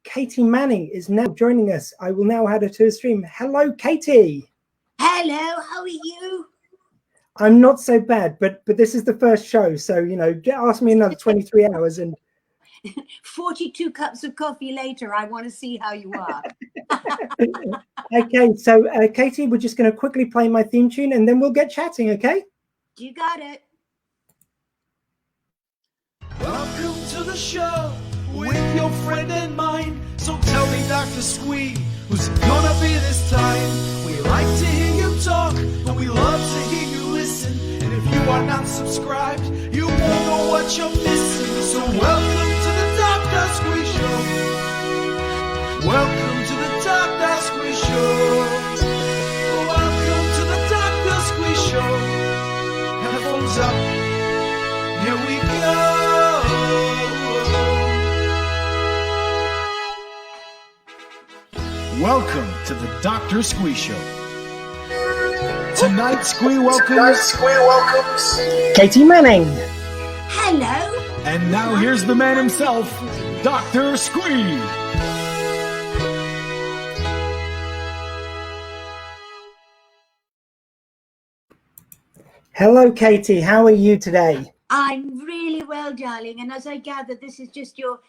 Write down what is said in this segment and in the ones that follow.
Katy Manning is now joining us. I will now add her to the stream. Hello, Katy. Hello, how are you? I'm not so bad, but this is the first show, so ask me another 23 hours and 42 cups of coffee later, I want to see how you are. Okay, so Katy, we're just going to quickly play my theme tune and then we'll get chatting, okay? You got it. Welcome to the show with your friend and mine. So tell me, Dr. Squee, who's it gonna be this time? We like to hear you talk, but we love to hear you listen. And if you are not subscribed, you won't know what you're missing. So welcome to the Dr. Squee Show. Welcome to the Dr. Squee Show. Welcome to the Dr. Squee Show. Headphones up. Here we go. Welcome to the Dr. Squee Show. Tonight, Squee welcomes Katy Manning. Hello. And now here's the man himself, Dr. Squee. Hello, Katy. How are you today? I'm really well, darling. And as I gather, this is just your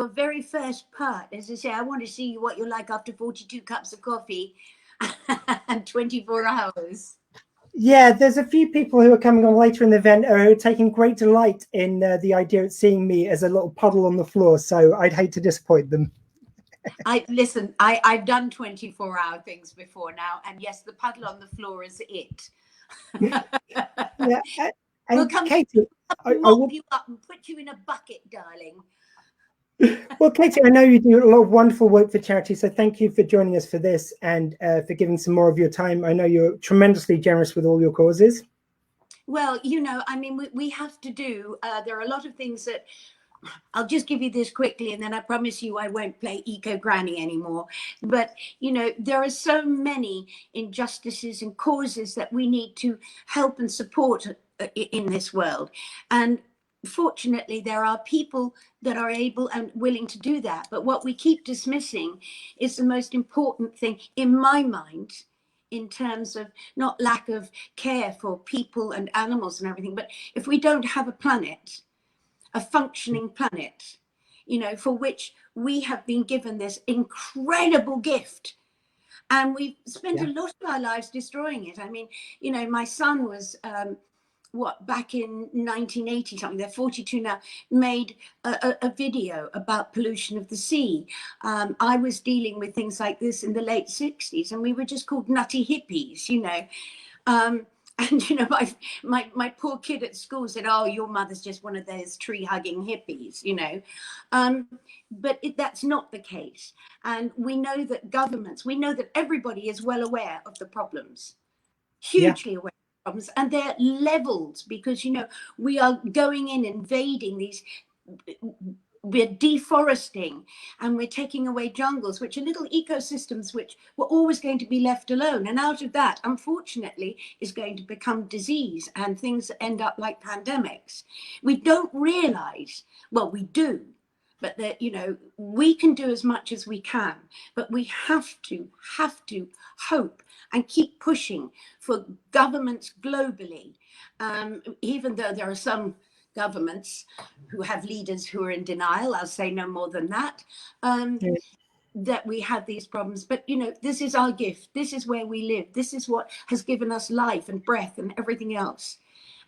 very first part. As I say, I want to see what you're like after 42 cups of coffee and 24 hours. Yeah, there's a few people who are coming on later in the event who are taking great delight in the idea of seeing me as a little puddle on the floor. So I'd hate to disappoint them. Listen, I've done 24-hour things before now. And yes, the puddle on the floor is it. Yeah, We'll come Katy, mop you up and put you in a bucket, darling. Well, Katy, I know you do a lot of wonderful work for charity, so thank you for joining us for this and for giving some more of your time. I know you're tremendously generous with all your causes. Well, I mean, we have to do, there are a lot of things that, I'll just give you this quickly and then I promise you I won't play Eco Granny anymore. But, there are so many injustices and causes that we need to help and support in this world. And fortunately, there are people that are able and willing to do that. But what we keep dismissing is the most important thing in my mind, in terms of not lack of care for people and animals and everything. But if we don't have a planet, a functioning planet, for which we have been given this incredible gift, and we've spent a lot of our lives destroying it. I mean, my son was back in 1980 something, they're 42 now, made a video about pollution of the sea. I was dealing with things like this in the late 60s and we were just called nutty hippies, and my poor kid at school said, oh, your mother's just one of those tree hugging hippies, but that's not the case. And we know that governments, we know that everybody is well aware of the problems, hugely aware. And they're leveled because we are going in, invading these, we're deforesting and we're taking away jungles, which are little ecosystems which were always going to be left alone. And out of that, unfortunately, is going to become disease and things that end up like pandemics. We don't realize, well, we do, but that we can do as much as we can, but we have to hope and keep pushing for governments globally, even though there are some governments who have leaders who are in denial. I'll say no more than that, that we have these problems. But this is our gift. This is where we live. This is what has given us life and breath and everything else.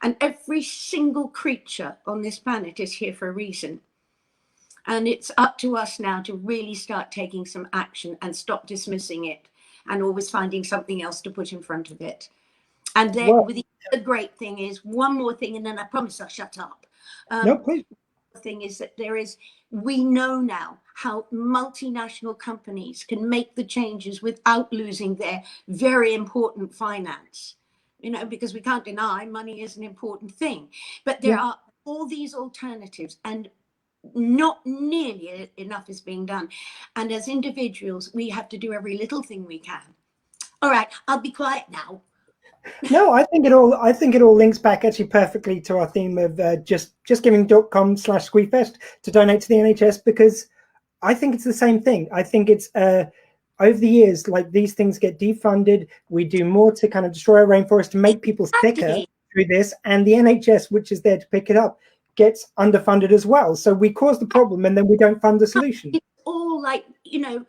And every single creature on this planet is here for a reason. And it's up to us now to really start taking some action and stop dismissing it and always finding something else to put in front of it. And then the other great thing is, one more thing, and then I promise I'll shut up. No, please. The thing is that we know now how multinational companies can make the changes without losing their very important finance, because we can't deny money is an important thing. But there are all these alternatives, and not nearly enough is being done. And as individuals, we have to do every little thing we can. All right, I'll be quiet now. No, I think it all links back actually perfectly to our theme of justgiving.com/Squeefest to donate to the NHS, because I think it's the same thing. I think it's over the years, like these things get defunded. We do more to kind of destroy our rainforest to make people sicker through this, and the NHS, which is there to pick it up, gets underfunded as well. So we cause the problem, and then we don't fund the solution. It's all like, you know,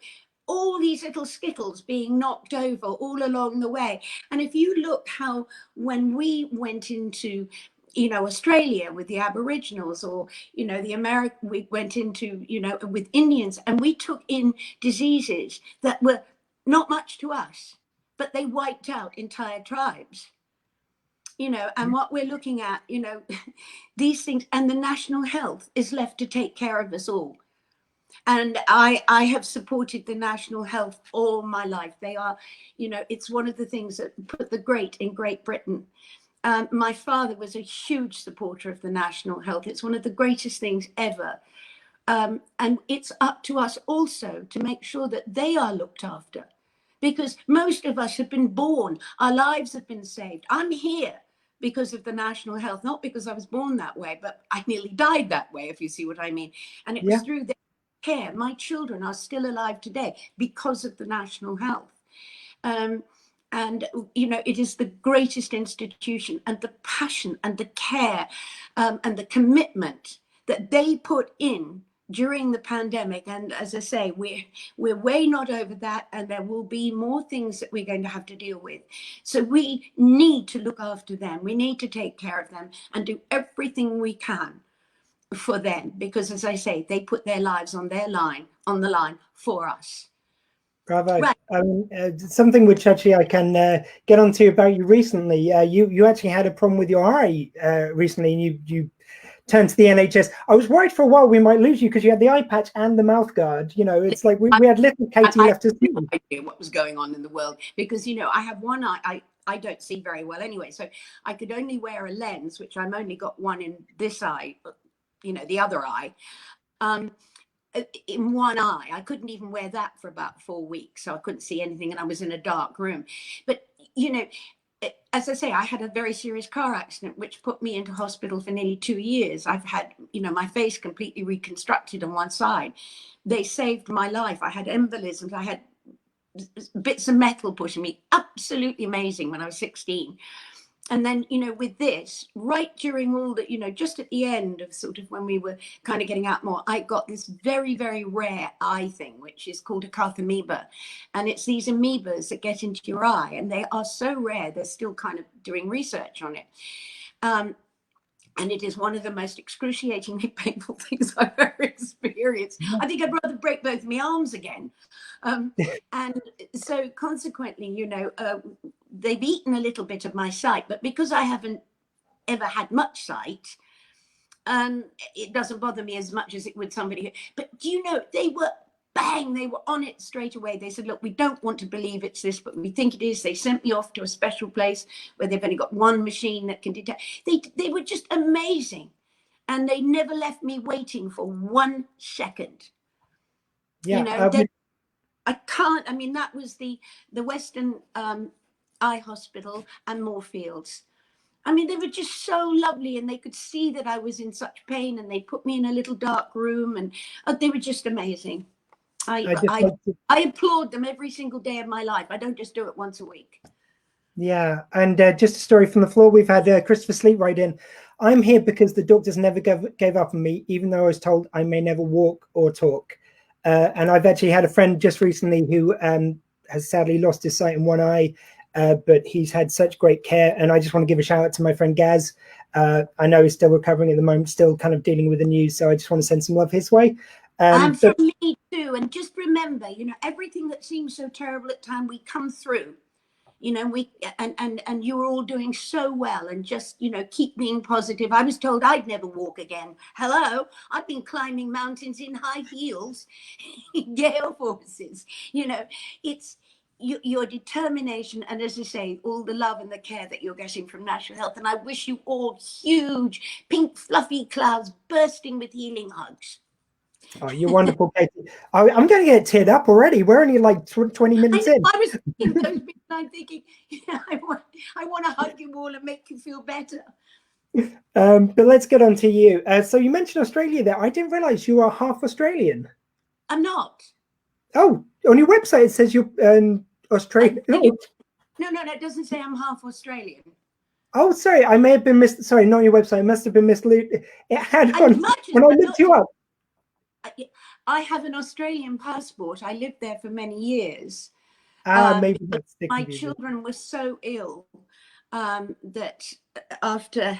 all these little skittles being knocked over all along the way. And if you look how when we went into, you know, Australia with the Aboriginals, or, you know, we went into, you know, with Indians, and we took in diseases that were not much to us, but they wiped out entire tribes, you know. And what we're looking at, you know, these things, and the national health is left to take care of us all. And I have supported the national health all my life. They are, you know, it's one of the things that put the great in Great Britain. My father was a huge supporter of the national health. It's one of the greatest things ever. And it's up to us also to make sure that they are looked after, because most of us have been born, our lives have been saved. I'm here because of the national health, not because I was born that way, but I nearly died that way, if you see what I mean. And it was through their care. My children are still alive today because of the national health. And, you know, it is the greatest institution, and the passion and the care and the commitment that they put in during the pandemic. And as I say, we're way not over that, and there will be more things that we're going to have to deal with. So we need to look after them. We need to take care of them and do everything we can for them, because as I say, they put their lives on the line for us. Bravo. Right. Something which actually I can get onto about you recently. You actually had a problem with your eye recently, and you turned to the NHS. I was worried for a while we might lose you because you had the eye patch and the mouth guard. You know, it's like we had little Katy left to see. I had no idea what was going on in the world, because, you know, I have one eye. I don't see very well anyway, so I could only wear a lens, which I'm only got one in this eye, you know, the other eye. In one eye, I couldn't even wear that for about 4 weeks, so I couldn't see anything, and I was in a dark room. But, you know, as I say, I had a very serious car accident which put me into hospital for nearly 2 years. I've had, you know, my face completely reconstructed on one side. They saved my life. I had embolisms. I had bits of metal pushing me. Absolutely amazing when I was 16. And then, you know, with this, right during all the, you know, just at the end of sort of when we were kind of getting out more, I got this very, very rare eye thing, which is called a carthamoeba. And it's these amoebas that get into your eye, and they are so rare, they're still kind of doing research on it. And it is one of the most excruciatingly painful things I've ever experienced. I think I'd rather break both my arms again. And so consequently, you know, they've eaten a little bit of my sight, but because I haven't ever had much sight, it doesn't bother me as much as it would somebody who, but do you know, they were on it straight away. They said, look, we don't want to believe it's this, but we think it is. They sent me off to a special place where they've only got one machine that can detect. They were just amazing. And they never left me waiting for 1 second. Yeah, you know, I can't, I mean, that was the Western Eye Hospital and Moorfields. I mean, they were just so lovely, and they could see that I was in such pain, and they put me in a little dark room, and they were just amazing. I applaud them every single day of my life. I don't just do it once a week. Yeah, and just a story from the floor. We've had Christopher Sleep right in. I'm here because the doctors never gave up on me, even though I was told I may never walk or talk. And I've actually had a friend just recently who has sadly lost his sight in one eye, but he's had such great care. And I just want to give a shout out to my friend Gaz. I know he's still recovering at the moment, still kind of dealing with the news. So I just want to send some love his way. And for me too. And just remember, you know, everything that seems so terrible at time, we come through. You know, and you were all doing so well, and just, you know, keep being positive. I was told I'd never walk again. Hello, I've been climbing mountains in high heels, gale forces. You know, it's your determination, and as I say, all the love and the care that you're getting from National Health. And I wish you all huge, pink, fluffy clouds bursting with healing hugs. Oh, you're wonderful, Katy. I'm going to get teared up already. We're only like 20 minutes in. I was thinking those bits, and I'm thinking, yeah, I want to hug you all and make you feel better. But let's get on to you. So you mentioned Australia there. I didn't realize you are half Australian. I'm not. Oh, on your website it says you're Australian. No, it doesn't say I'm half Australian. Oh, sorry, I may have been sorry, not your website. It must have been mislead. It had on when I looked you up. I have an Australian passport. I lived there for many years. Maybe that's my children were so ill that after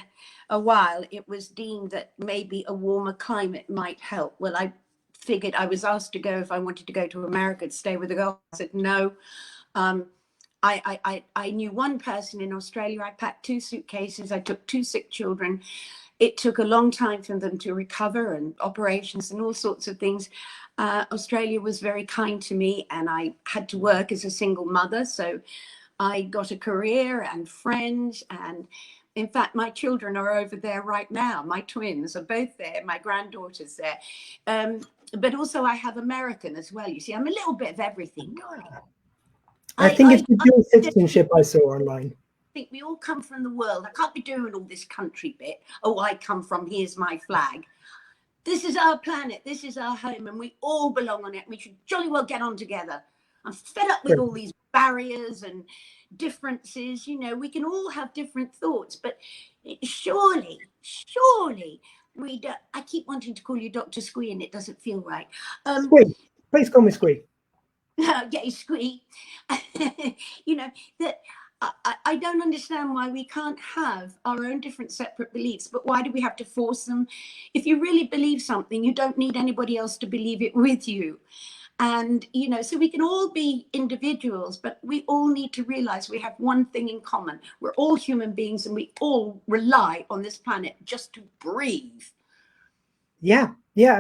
a while it was deemed that maybe a warmer climate might help. Well, I figured, I was asked to go if I wanted to go to America to stay with the girls. I said no. I knew one person in Australia. I packed 2 suitcases. I took 2 sick children. It took a long time for them to recover, and operations and all sorts of things. Australia was very kind to me, and I had to work as a single mother. So I got a career and friends. And in fact, my children are over there right now. My twins are both there. My granddaughter's there. But also I have American as well. You see, I'm a little bit of everything going on. I think it's the dual citizenship I saw online. I think we all come from the world. I can't be doing all this country bit. Oh, I come from, here's my flag. This is our planet. This is our home, and we all belong on it. We should jolly well get on together. I'm fed up with all these barriers and differences. You know, we can all have different thoughts, but surely we don't. I keep wanting to call you Dr. Squee, and it doesn't feel right. Squee. Please call me Squee. Yeah, Squee. You know, that I don't understand why we can't have our own different separate beliefs, but why do we have to force them? If you really believe something, you don't need anybody else to believe it with you. And, you know, so we can all be individuals, but we all need to realize we have one thing in common. We're all human beings, and we all rely on this planet just to breathe. Yeah,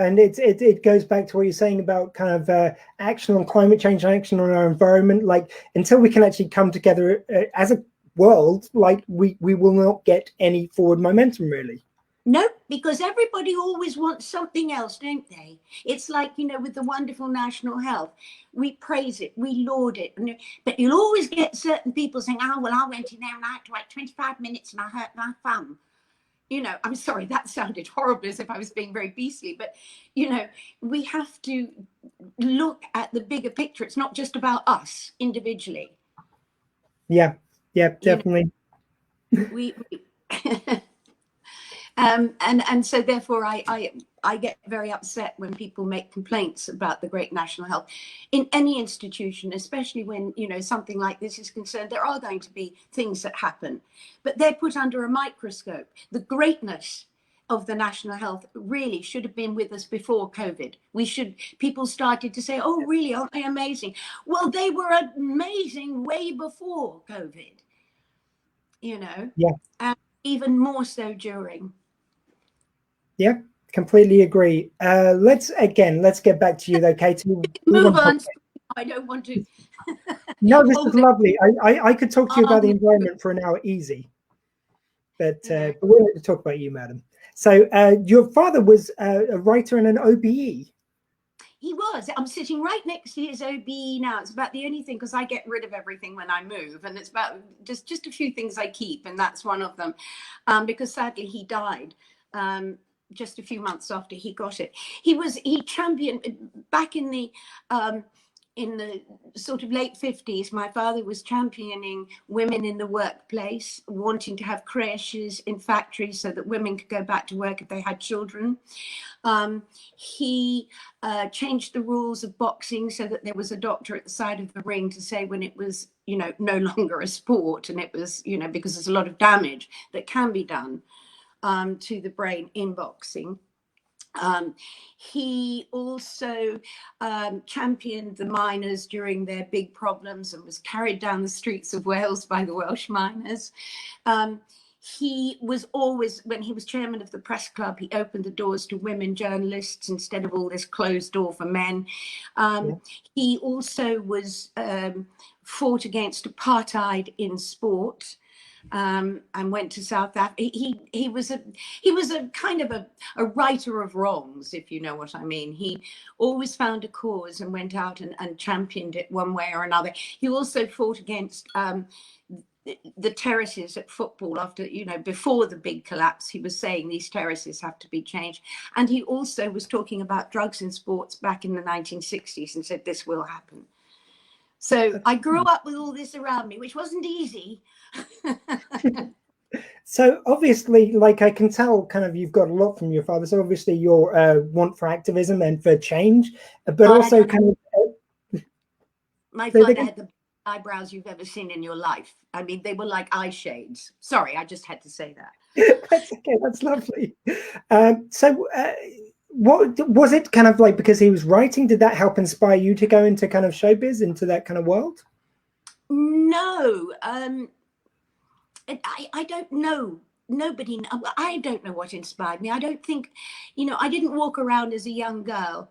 and it goes back to what you're saying about kind of action on climate change, action on our environment. Like, until we can actually come together as a world, like we will not get any forward momentum, really. Nope, because everybody always wants something else, don't they? It's like, you know, with the wonderful national health, we praise it, we laud it, but you'll always get certain people saying, oh, well, I went in there and I had to wait 25 minutes and I hurt my thumb. You know, I'm sorry, that sounded horrible, as if I was being very beastly, but, you know, we have to look at the bigger picture. It's not just about us individually. Yeah, definitely. You know, and so therefore I get very upset when people make complaints about the great national health in any institution, especially when, you know, something like this is concerned. There are going to be things that happen, but they're put under a microscope. The greatness of the national health really should have been with us before COVID. People started to say, oh, really, aren't they amazing? Well, they were amazing way before COVID, you know, and even more so during. Yeah, completely agree. Let's get back to you though, Katy. Move on. I don't want to. No, this is lovely. I could talk to you about the environment for an hour easy, but we're going to talk about you, madam. So your father was a writer and an OBE. He was. I'm sitting right next to his OBE now. It's about the only thing, because I get rid of everything when I move, and it's about just a few things I keep, and that's one of them, because sadly he died just a few months after he got it. He championed back in the sort of late 50s. My father was championing women in the workplace, wanting to have creches in factories so that women could go back to work if they had children. He changed the rules of boxing so that there was a doctor at the side of the ring to say when it was, you know, no longer a sport, and it was, you know, because there's a lot of damage that can be done to the brain in boxing. He also championed the miners during their big problems and was carried down the streets of Wales by the Welsh miners. He was always, when he was chairman of the press club, he opened the doors to women journalists instead of all this closed door for men. He also was fought against apartheid in sport. And went to South Africa. He was a kind of a righter of wrongs, if you know what I mean. He always found a cause and went out and championed it one way or another. He also fought against the terraces at football after, you know, before the big collapse, he was saying these terraces have to be changed. And he also was talking about drugs in sports back in the 1960s and said this will happen. So I grew up with all this around me, which wasn't easy. So obviously, like, I can tell kind of you've got a lot from your father. So obviously your want for activism and for change, but also kind of... My father had the eyebrows you've ever seen in your life. I mean, they were like eye shades. Sorry, I just had to say that. That's okay. That's lovely. So what was it kind of like, because he was writing, did that help inspire you to go into kind of showbiz, into that kind of world? No, I don't know. Nobody, I don't know what inspired me. I don't think, you know, I didn't walk around as a young girl.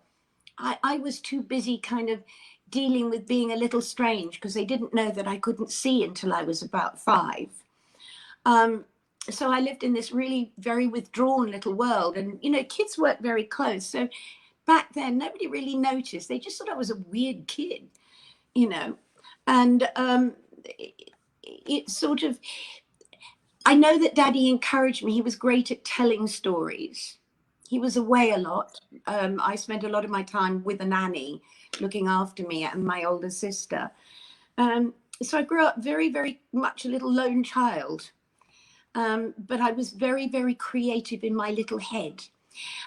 I was too busy kind of dealing with being a little strange because they didn't know that I couldn't see until I was about 5. So I lived in this really very withdrawn little world, and, you know, kids weren't very close. So back then, nobody really noticed. They just thought I was a weird kid, you know, and it sort of, I know that Daddy encouraged me. He was great at telling stories. He was away a lot. I spent a lot of my time with a nanny looking after me and my older sister. So I grew up very, very much a little lone child. But I was very, very creative in my little head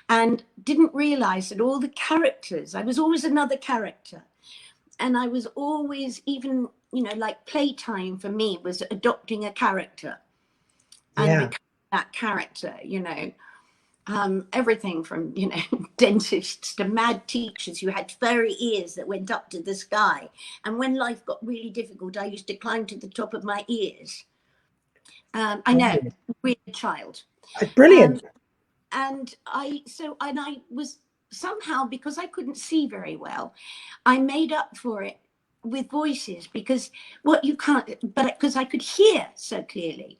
and didn't realize that all the characters, I was always another character. And I was always, even, you know, like playtime for me was adopting a character and becoming that character, you know. Everything from, you know, dentists to mad teachers who had furry ears that went up to the sky. And when life got really difficult, I used to climb to the top of my ears. I know, weird child. Brilliant. And I was somehow, because I couldn't see very well, I made up for it with voices, because what you can't, but because I could hear so clearly.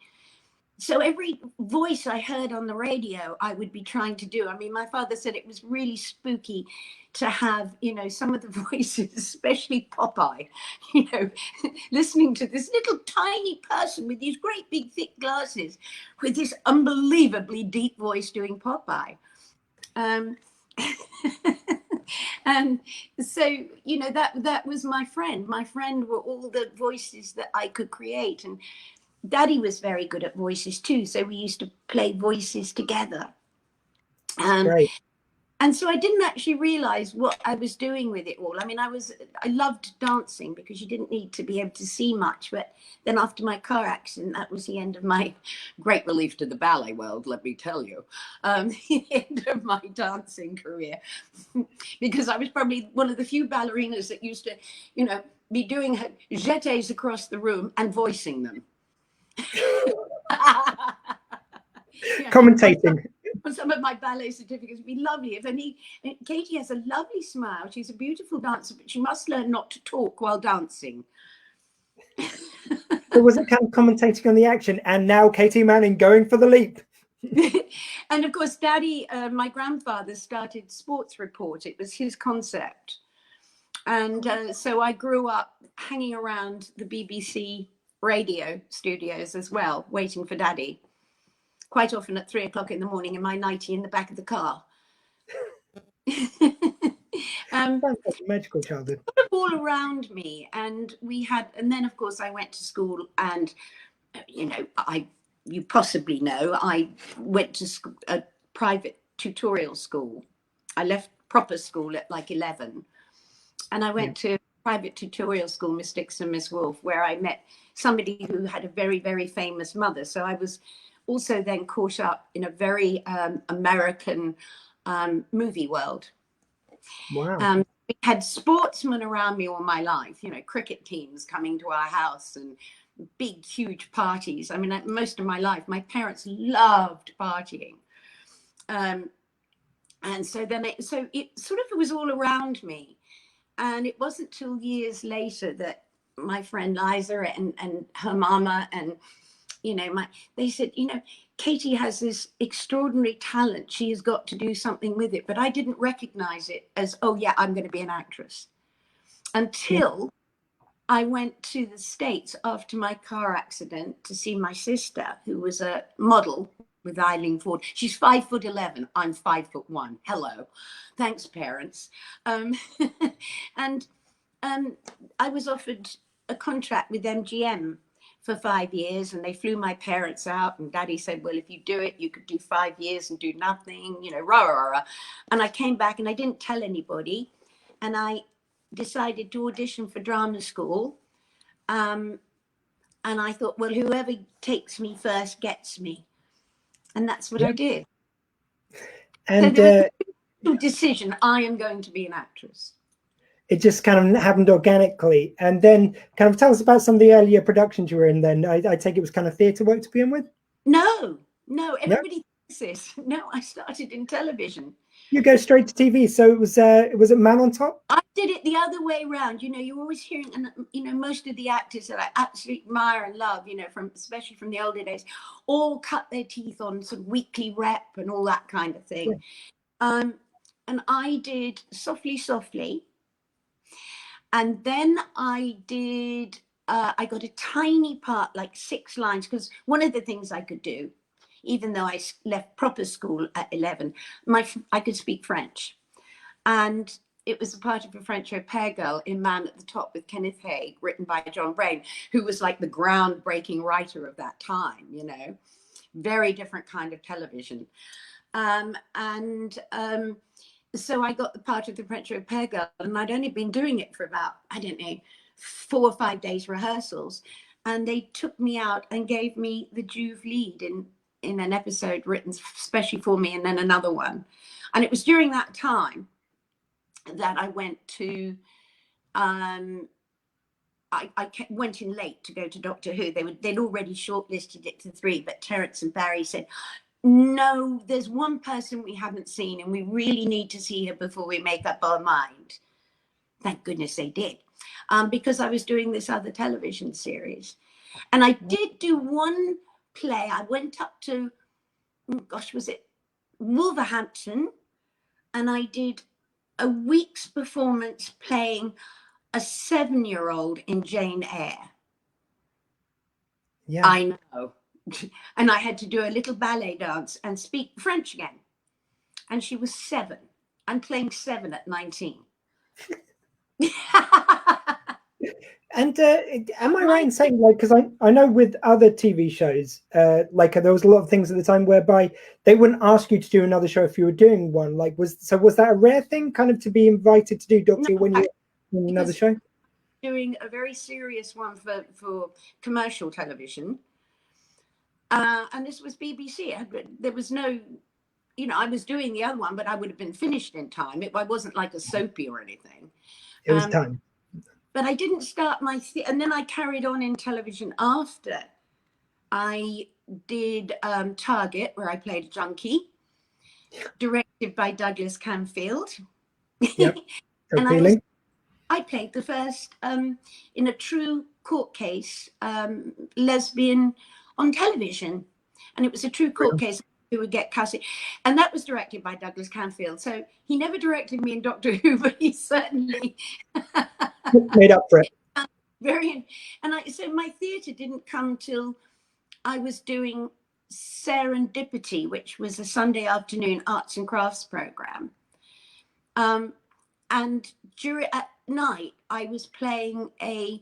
So every voice I heard on the radio, I would be trying to do. I mean, my father said it was really spooky to have, you know, some of the voices, especially Popeye, you know, listening to this little tiny person with these great big thick glasses with this unbelievably deep voice doing Popeye. And so, you know, that was my friend. My friend were all the voices that I could create. And Daddy was very good at voices too, so we used to play voices together. Great. And so I didn't actually realize what I was doing with it all. I mean, I loved dancing because you didn't need to be able to see much. But then after my car accident, that was the end of my great relief to the ballet world, let me tell you, the end of my dancing career. Because I was probably one of the few ballerinas that used to, you know, be doing jetés across the room and voicing them. Commentating on some of my ballet certificates would be lovely. If only Katy has a lovely smile. She's a beautiful dancer, but she must learn not to talk while dancing. There was a kind of commentating on the action, and now Katy Manning going for the leap. And of course, Daddy, my grandfather, started Sports Report. It was his concept. And so I grew up hanging around the BBC radio studios as well, waiting for Daddy, quite often at 3 o'clock in the morning in my nightie in the back of the car. Sounds like a magical childhood. All around me. And then of course I went to school, and, you know, you possibly know, I went to a private tutorial school. I left proper school at like 11. And I went to private tutorial school, Miss Dixon, Miss Wolf, where I met somebody who had a very, very famous mother. So I was also then caught up in a very American movie world. Wow. We had sportsmen around me all my life, you know, cricket teams coming to our house and big, huge parties. I mean, most of my life, my parents loved partying. And so then it sort of was all around me. And it wasn't till years later that my friend Liza and her mama and, you know, they said, you know, Katy has this extraordinary talent. She has got to do something with it. But I didn't recognize it as, oh, yeah, I'm going to be an actress. Until I went to the States after my car accident to see my sister, who was a model with Eileen Ford. She's 5'11". I'm 5'1". Hello. Thanks, parents. Um, and I was offered a contract with MGM for 5 years, and they flew my parents out, and Daddy said, well, if you do it, you could do 5 years and do nothing, you know, rah, rah, rah. And I came back and I didn't tell anybody. And I decided to audition for drama school. And I thought, well, whoever takes me first gets me. And that's what I did. And so there was a decision, I am going to be an actress. It just kind of happened organically. And then kind of tell us about some of the earlier productions you were in then. I take it was kind of theatre work to begin with? No, everybody thinks this. No, I started in television. You go straight to TV. So it was it Man on Top? I did it the other way around. You know, you're always hearing, and you know, most of the actors that I absolutely admire and love, you know, especially from the older days, all cut their teeth on sort of weekly rep and all that kind of thing. Yeah. And I did Softly, Softly. And then I did, I got a tiny part, like 6 lines, because one of the things I could do, even though I left proper school at 11, I could speak French. And it was a part of a French au pair girl in Man at the Top with Kenneth Haig, written by John Brain, who was like the groundbreaking writer of that time, you know, very different kind of television. So I got the part of the French au pair girl, and I'd only been doing it for about, I don't know, 4 or 5 days rehearsals. And they took me out and gave me the Juve lead in an episode written especially for me, and then another one. And it was during that time that I went to, I went in late to go to Doctor Who. They'd already shortlisted it to 3, but Terence and Barry said, no, there's one person we haven't seen and we really need to see her before we make up our mind. Thank goodness they did, because I was doing this other television series. And I did do one play. I went up to, gosh, was it Wolverhampton? And I did a week's performance playing a 7-year-old in Jane Eyre. Yeah, I know. And I had to do a little ballet dance and speak French again. And she was 7. I'm playing 7 at 19. And am I right in saying, like, because I know with other TV shows, like there was a lot of things at the time whereby they wouldn't ask you to do another show if you were doing one. Like, was that a rare thing, kind of, to be invited to do Doctor when you were in another show? Doing a very serious one for commercial television. And this was BBC. There was no, you know, I was doing the other one, but I would have been finished in time. I wasn't like a soapy or anything. It was time. But I didn't start and then I carried on in television after. I did Target, where I played a junkie, directed by Douglas Camfield. Yep. And I played the first, in a true court case, lesbian on television, and it was a true court case who would get custody, and that was directed by Douglas Camfield. So he never directed me in Doctor Who, but he certainly made up for it. So my theatre didn't come till I was doing Serendipity, which was a Sunday afternoon arts and crafts program, and at night I was playing a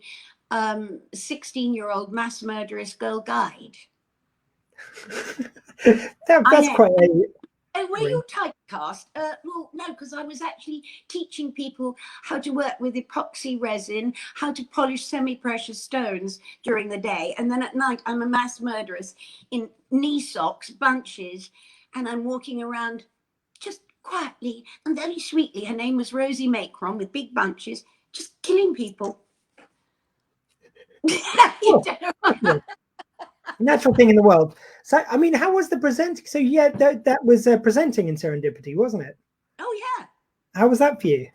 16-year-old mass murderous girl guide. That's quite were you typecast? Well, no, because I was actually teaching people how to work with epoxy resin, how to polish semi-precious stones during the day, and then at night I'm a mass murderess in knee socks, bunches, and I'm walking around just quietly and very sweetly. Her name was Rosie Macron, with big bunches, just killing people. Natural thing in the world. So, I mean, how was the presenting? So, yeah, that was presenting in Serendipity, wasn't it? Oh, yeah. How was that for you?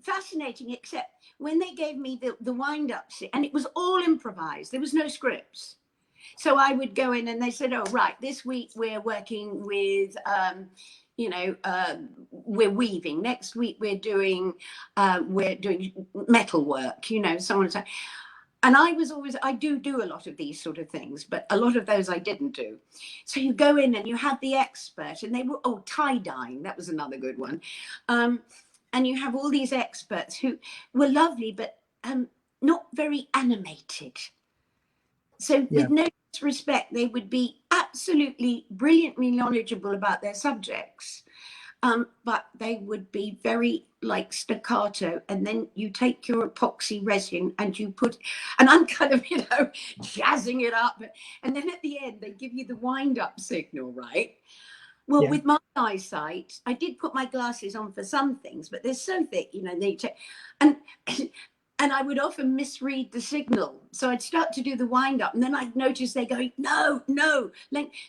Fascinating, except when they gave me the wind-up, and it was all improvised. There was no scripts. So I would go in and they said, oh, right, this week we're working with, we're weaving. Next week we're doing metal work, so on and so. And I do a lot of these sort of things, but a lot of those I didn't do. So you go in and you have the expert, and they were, tie-dyeing, that was another good one. And you have all these experts who were lovely, but not very animated. So with no disrespect, they would be absolutely brilliantly knowledgeable about their subjects. But they would be very like staccato, and then you take your epoxy resin and you put, and I'm kind of, jazzing it up. And then at the end, they give you the wind up signal, right? Well, with my eyesight, I did put my glasses on for some things, but they're so thick, and I would often misread the signal. So I'd start to do the wind up, and then I'd notice they going, no.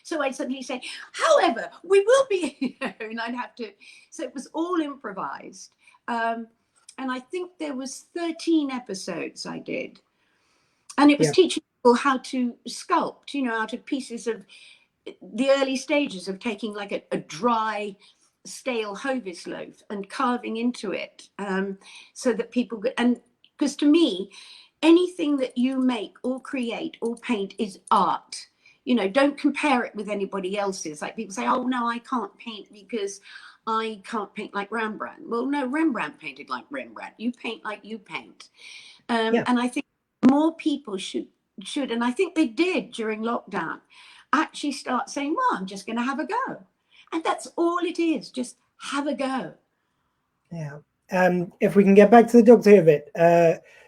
So I'd suddenly say, however, we will be, and I'd have to, so it was all improvised. And I think there was 13 episodes I did. And it was teaching people how to sculpt, out of pieces of the early stages of taking like a dry, stale Hovis loaf and carving into it, so that people could, and because to me, anything that you make or create or paint is art. Don't compare it with anybody else's. Like people say, oh no, I can't paint because I can't paint like Rembrandt. Well, no, Rembrandt painted like Rembrandt. You paint like you paint. And I think more people should, and I think they did during lockdown, actually start saying, well, I'm just going to have a go. And that's all it is, just have a go. Yeah. If we can get back to the Doctor Who of it.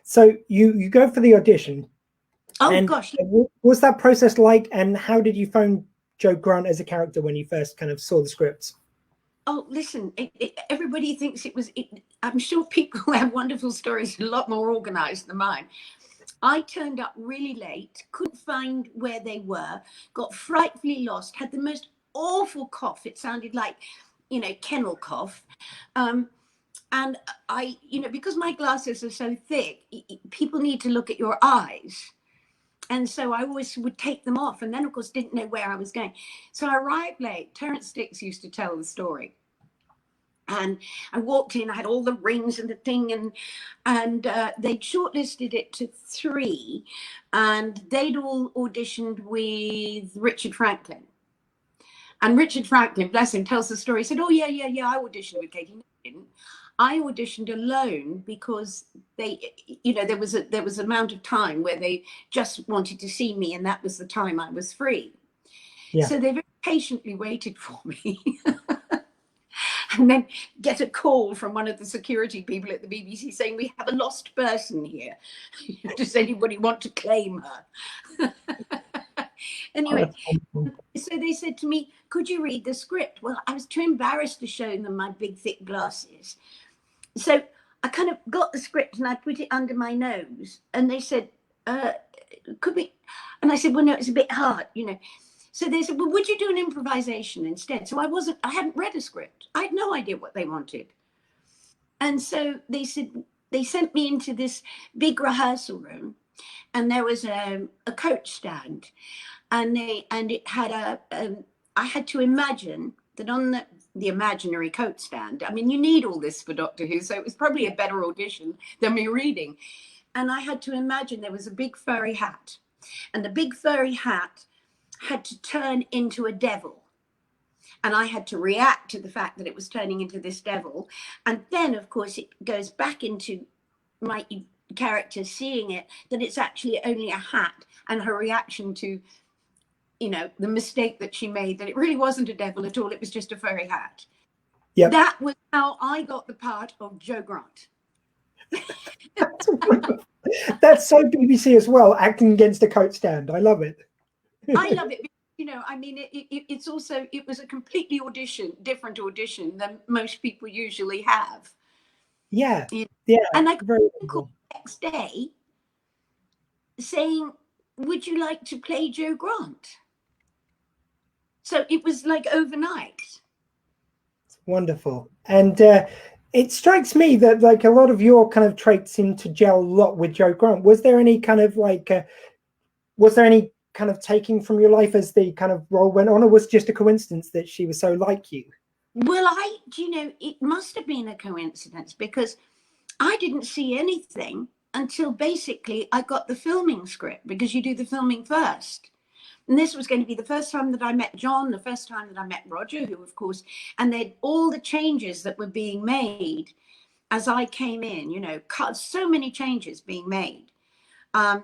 So you go for the audition. Oh, gosh. What was that process like, and how did you find Jo Grant as a character when you first kind of saw the scripts? Oh, listen, everybody thinks it was, I'm sure people have wonderful stories, a lot more organized than mine. I turned up really late, couldn't find where they were, got frightfully lost, had the most awful cough. It sounded like, kennel cough. And I, because my glasses are so thick, people need to look at your eyes. And so I always would take them off, and then, of course, didn't know where I was going. So I arrived late. Terence Dix used to tell the story. And I walked in, I had all the rings and the thing, and they'd shortlisted it to 3, and they'd all auditioned with Richard Franklin. And Richard Franklin, bless him, tells the story. He said, oh, yeah, I auditioned with Katy. No, I didn't. I auditioned alone because they, there was an amount of time where they just wanted to see me, and that was the time I was free. Yeah. So they very patiently waited for me. And then get a call from one of the security people at the BBC saying, we have a lost person here. Does anybody want to claim her? Anyway, so they said to me, could you read the script? Well, I was too embarrassed to show them my big, thick glasses. So I kind of got the script and I put it under my nose. And they said, could we? And I said, well, no, it's a bit hard, So they said, well, would you do an improvisation instead? So I hadn't read a script. I had no idea what they wanted. And so they said, they sent me into this big rehearsal room, and there was a coach stand, and it had I had to imagine that on the imaginary coat stand, I mean, you need all this for Doctor Who, so it was probably a better audition than me reading. And I had to imagine there was a big furry hat, and the big furry hat had to turn into a devil. And I had to react to the fact that it was turning into this devil. And then, of course, it goes back into my character seeing it, that it's actually only a hat, and her reaction to, the mistake that she made, that it really wasn't a devil at all. It was just a furry hat. Yeah. That was how I got the part of Jo Grant. That's so BBC as well, acting against a coat stand. I love it. I love it. I mean, it's also, it was a completely different audition than most people usually have. Yeah. And I got a call the next day saying, would you like to play Jo Grant? So it was like overnight. It's wonderful. And it strikes me that like a lot of your kind of traits seem to gel a lot with Jo Grant. Was there any kind of taking from your life as the kind of role went on, or was it just a coincidence that she was so like you? Well, you know, it must have been a coincidence because I didn't see anything until basically I got the filming script, because you do the filming first. And this was going to be the first time that I met John, the first time that I met Roger, who, of course, and then all the changes that were being made as I came in, you know, so many changes being made,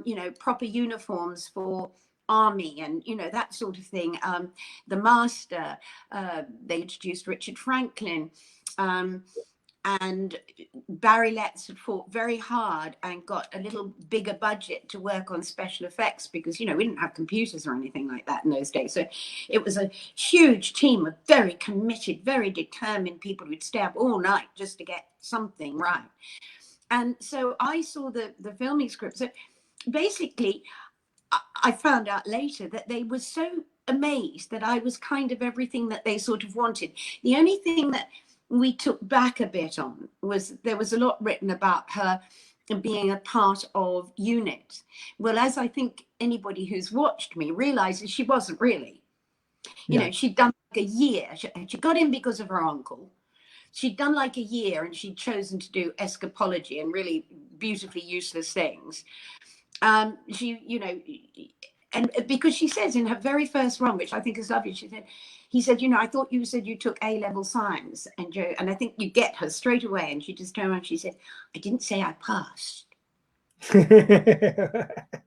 you know, proper uniforms for army and, you know, that sort of thing. The master, they introduced Richard Franklin. And Barry Letts had fought very hard and got a little bigger budget to work on special effects because, you know, we didn't have computers or anything like that in those days. So it was a huge team of very committed, very determined people who'd stay up all night just to get something right. And so I saw the filming script. So basically, I found out later that they were so amazed that I was kind of everything that they sort of wanted. The only thing that we took back a bit on was there was a lot written about her being a part of UNIT. Well, as I think anybody who's watched me realizes, she wasn't really. You know, she'd done like a year. She got in because of her uncle. She'd done like a year and she'd chosen to do escapology and really beautifully useless things. She, you know, and because she says in her very first run, which I think is lovely, he said, you know, I thought you said you took A-level science, and I think you get her straight away. And she just turned around and she said, I didn't say I passed.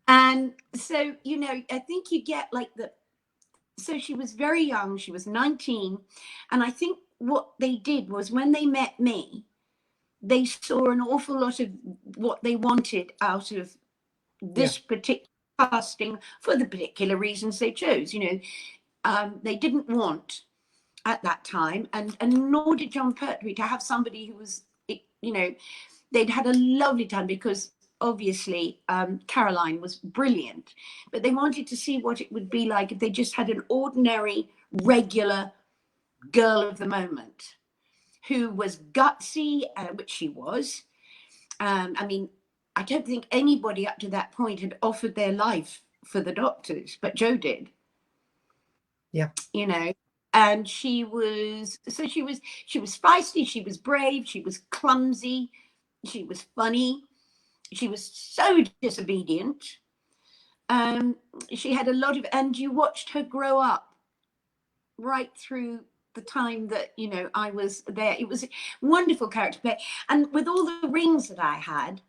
And so, you know, I think you get like so she was very young, she was 19. And I think what they did was when they met me, they saw an awful lot of what they wanted out of this particular casting for the particular reasons they chose. You know, they didn't want at that time, and nor did John Pertwee, to have somebody who was, you know, they'd had a lovely time because obviously Caroline was brilliant, but they wanted to see what it would be like if they just had an ordinary, regular girl of the moment who was gutsy, which she was. I mean, I don't think anybody up to that point had offered their life for the doctors, but Jo did. Yeah. You know, and she was feisty, she was brave, she was clumsy, she was funny, she was so disobedient. She had a lot of, and you watched her grow up right through the time that, you know, I was there. It was a wonderful character play. And with all the rings that I had,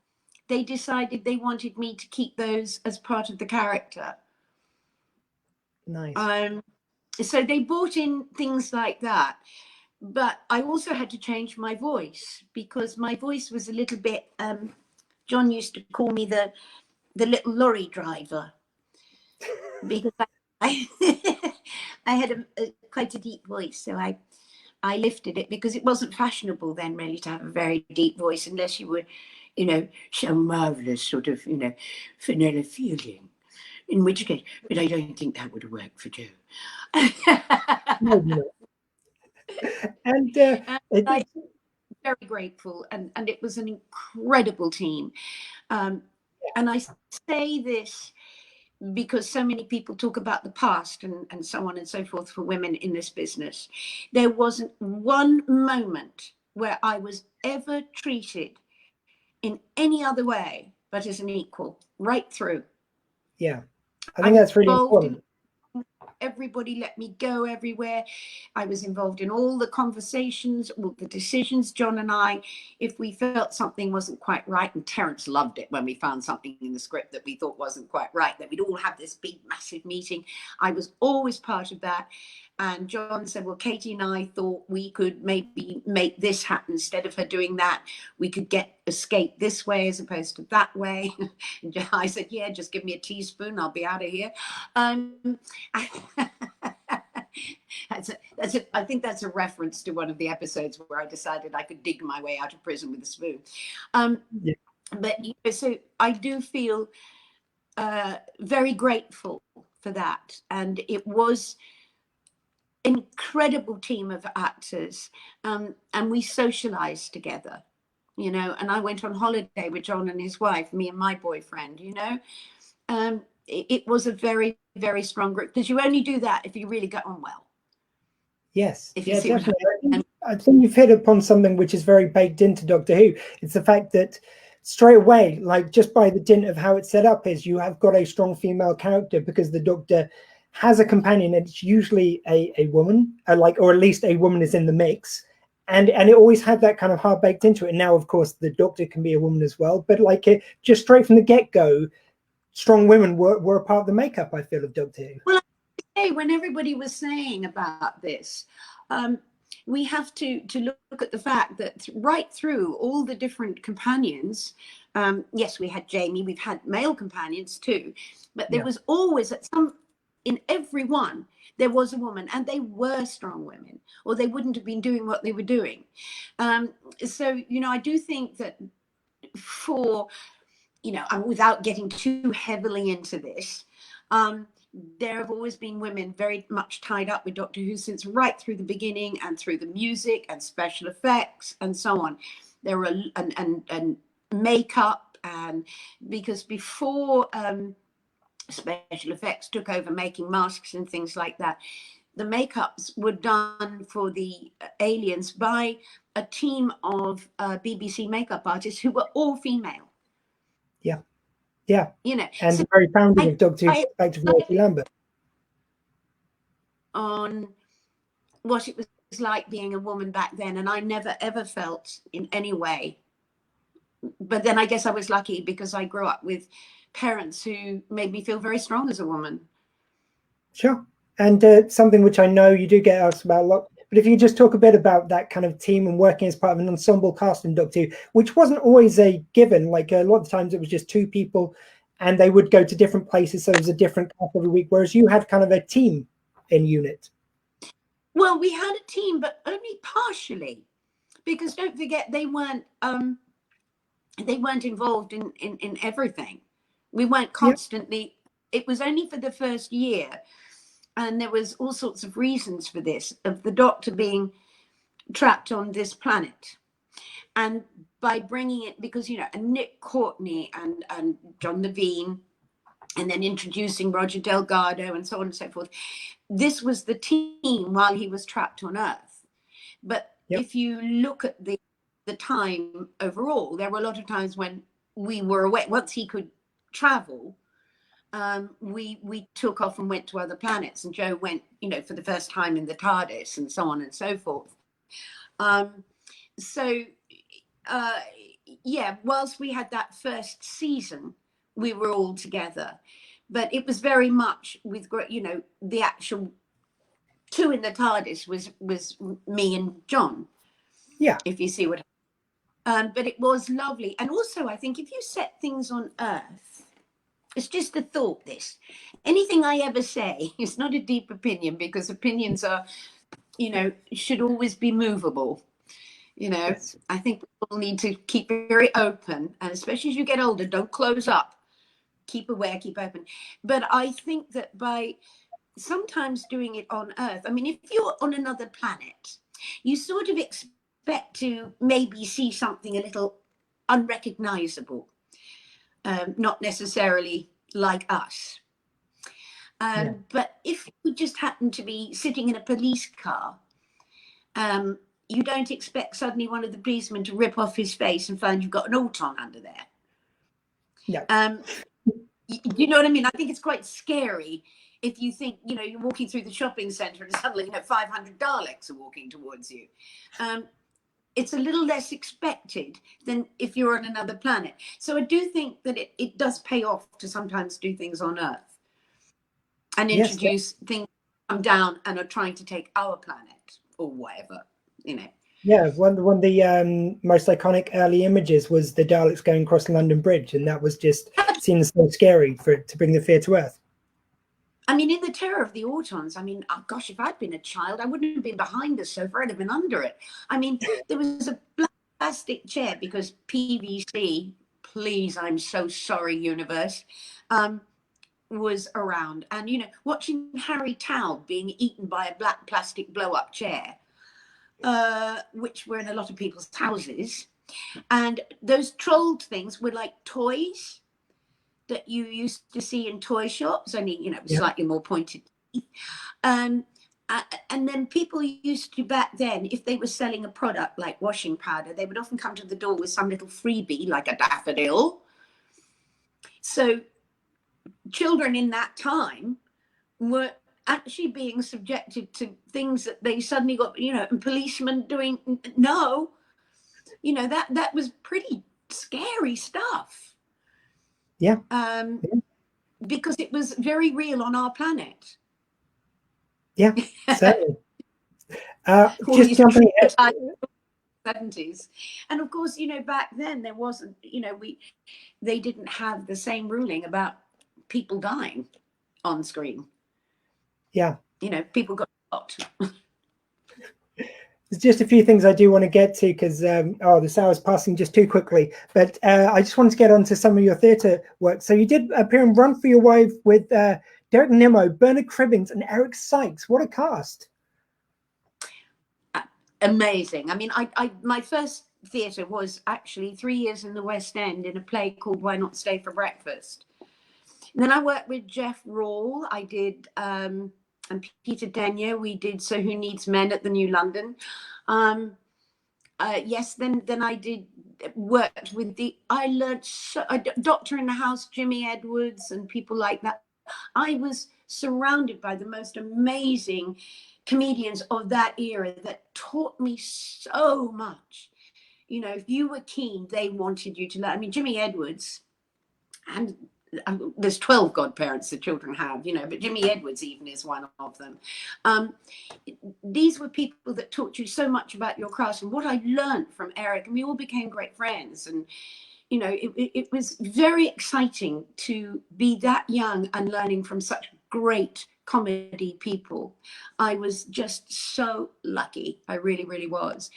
they decided they wanted me to keep those as part of the character. Nice. So they brought in things like that. But I also had to change my voice because my voice was a little bit, John used to call me the little lorry driver because I had quite a deep voice. So I lifted it because it wasn't fashionable then really to have a very deep voice unless you were, you know, so marvelous sort of, you know, vanilla feeling. In which case, but I don't think that would work for Jo. No. And I'm very grateful, and it was an incredible team. And I say this because so many people talk about the past and so on and so forth for women in this business. There wasn't one moment where I was ever treated in any other way but as an equal, right through. Yeah, I think that's really important. Everybody let me go everywhere. I was involved in all the conversations, all the decisions, John and I, if we felt something wasn't quite right, and Terence loved it when we found something in the script that we thought wasn't quite right, that we'd all have this big, massive meeting. I was always part of that. And John said, well, Katy and I thought we could maybe make this happen. Instead of her doing that, we could escape this way as opposed to that way. And I said, yeah, just give me a teaspoon. I'll be out of here. I think that's a reference to one of the episodes where I decided I could dig my way out of prison with a spoon. But you know, so I do feel very grateful for that. And it was incredible team of actors, and we socialized together, you know, and I went on holiday with John and his wife, me and my boyfriend, you know. It was a very, very strong group, because you only do that if you really get on well. Yes, if you yeah, see definitely. I think you've hit upon something which is very baked into Doctor Who. It's the fact that straight away, like just by the dint of how it's set up, is you have got a strong female character because the Doctor has a companion, and it's usually a woman, or at least a woman is in the mix, and it always had that kind of hard baked into it. And now, of course, the Doctor can be a woman as well, but like it just straight from the get go, strong women were a part of the makeup, I feel, of Doctor Who. Well, when everybody was saying about this, we have to look at the fact that right through all the different companions, yes, we had Jamie, we've had male companions too, but there was always in every one, there was a woman, and they were strong women, or they wouldn't have been doing what they were doing. So, I do think that for, without getting too heavily into this, there have always been women very much tied up with Doctor Who since right through the beginning, and through the music and special effects and so on. There were and makeup, and because before special effects took over making masks and things like that, the makeups were done for the aliens by a team of BBC makeup artists who were all female. Yeah. And so the very founding of Doctor Who, effectively, Lambert. On what it was like being a woman back then, and I never ever felt in any way. But then I guess I was lucky because I grew up with parents who made me feel very strong as a woman. Sure. And something which I know you do get asked about a lot, but if you just talk a bit about that kind of team and working as part of an ensemble cast in Doctor Who, which wasn't always a given. Like a lot of times it was just two people and they would go to different places. So it was a different cast every week, whereas you had kind of a team in unit. Well, we had a team, but only partially, because don't forget, they weren't involved in everything. We weren't constantly, it was only for the first year. And there was all sorts of reasons for this, of the Doctor being trapped on this planet. And by bringing it, because, and Nick Courtney and John Levine, and then introducing Roger Delgado and so on and so forth, this was the team while he was trapped on Earth. But if you look at the time overall, there were a lot of times when we were away. Once he could travel, we took off and went to other planets, and Joe went, for the first time in the TARDIS and so on and so forth. Whilst we had that first season, we were all together, but it was very much with, the actual two in the TARDIS was me and John. Yeah. If you see what but it was lovely. And also, I think if you set things on Earth, it's just a thought, this. Anything I ever say is not a deep opinion, because opinions are, should always be movable. Yes. I think people need to keep very open, and especially as you get older, don't close up. Keep aware, keep open. But I think that by sometimes doing it on Earth, I mean, if you're on another planet, you sort of expect to maybe see something a little unrecognizable. Not necessarily like us. But if you just happen to be sitting in a police car, you don't expect suddenly one of the policemen to rip off his face and find you've got an Auton under there. Yeah. You know what I mean? I think it's quite scary if you think, you're walking through the shopping centre and suddenly 500 Daleks are walking towards you. It's a little less expected than if you're on another planet. So I do think that it does pay off to sometimes do things on Earth and introduce things that come down and are trying to take our planet or whatever, Yeah, one of the most iconic early images was the Daleks going across London Bridge, and that was just seemed so scary to bring the fear to Earth. I mean, in the terror of the Autons, oh gosh, if I'd been a child, I wouldn't have been behind the sofa, I'd have been under it. I mean, there was a plastic chair because PVC, please, I'm so sorry, universe, was around. And, watching Harry Taub being eaten by a black plastic blow-up chair, which were in a lot of people's houses. And those trolled things were like toys that you used to see in toy shops, only, slightly more pointed. And And then people used to, back then, if they were selling a product like washing powder, they would often come to the door with some little freebie, like a daffodil. So children in that time were actually being subjected to things that they suddenly got, you know, and policemen doing, no, you know, that was pretty scary stuff. Yeah. Because it was very real on our planet. Yeah, certainly. Just jumping ahead. 70s. And of course, you know, back then there wasn't, you know, they didn't have the same ruling about people dying on screen. Yeah. You know, people got shot. There's just a few things I do want to get to because, this hour's passing just too quickly. But I just wanted to get on to some of your theatre work. So you did appear in Run for Your Wife with Derek Nimmo, Bernard Cribbins, and Eric Sykes. What a cast. Amazing. I mean, my first theatre was actually 3 years in the West End in a play called Why Not Stay for Breakfast. And then I worked with Jeff Rawle. I did, and Peter Denyer. We did So Who Needs Men at the New London. Yes, then I did worked with I learned Doctor in the House, Jimmy Edwards, and people like that. I was surrounded by the most amazing comedians of that era that taught me so much. You know, if you were keen, they wanted you to learn. I mean, Jimmy Edwards, and there's 12 godparents the children have, you know, but Jimmy Edwards even is one of them. These were people that taught you so much about your craft. And what I learned from Eric, and we all became great friends. And, you know, it was very exciting to be that young and learning from such great comedy people. I was just so lucky. I really, really was.